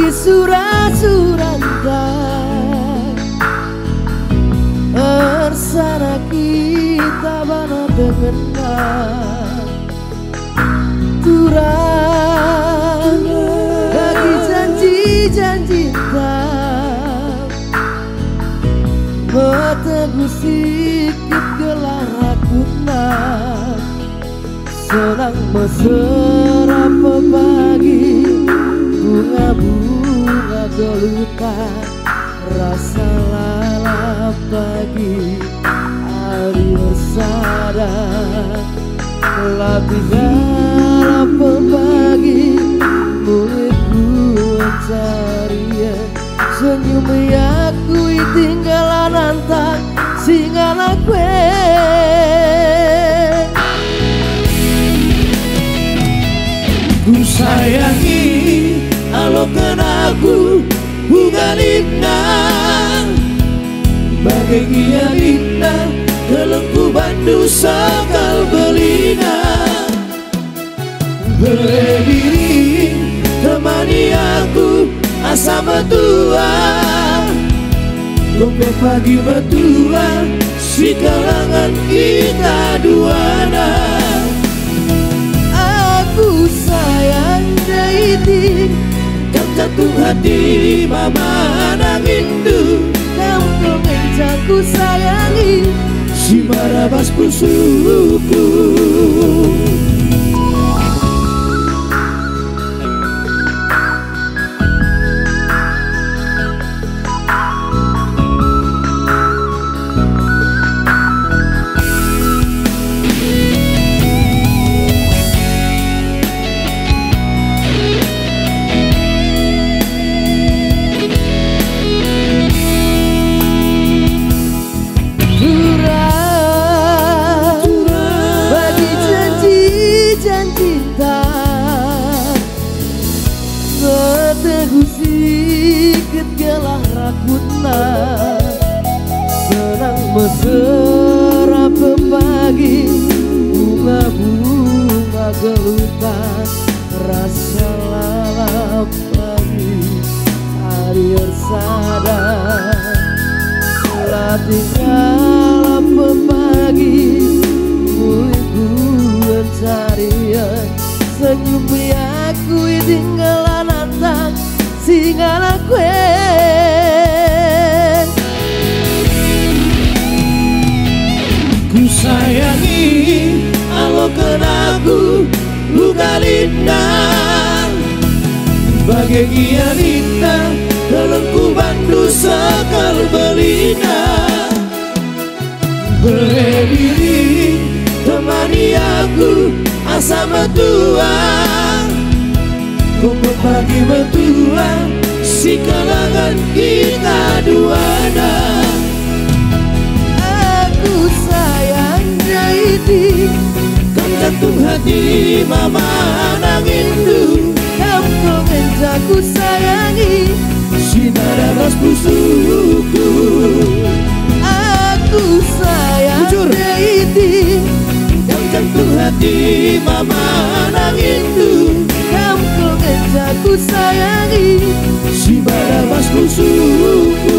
surat-suratan bersama kita bana dengan turang bagi janji-janji tak berteguh sikit gelar rakuna senang mesra pagi bunga-bunga gelutan rasa lalap pagi hari sadar latih pagi mulutku carian senyum aku tinggalan antang singala kue ku sayangi alokan aku bugalina bahagia lina kelengku bandu sakal belina berdiri temani aku asa metua Gombe pagi betua si kalangan kita duana aku sayang daiti kau jatuh hati mama nangindu kau kemencaku sayangi si marabas pusuku senang mesra pagi bunga-bunga gelutan rasa lalap pagi hari sadar latih pagi mulutku carian senyum aku tinggalan antang singala kue ku sayangi alokan aku bugalina bahagia lina kelengku bandu sakal belina berdiri temani aku asa metua Gombe pagi betua si kalangan kita duana aku sayang daiti kau jatuh hati mama nangindu kau kemencaku sayangi sinar aras pusuku aku sayang daiti kau jatuh hati mama nangindu kau kemencaku sayangi si marabas pusuku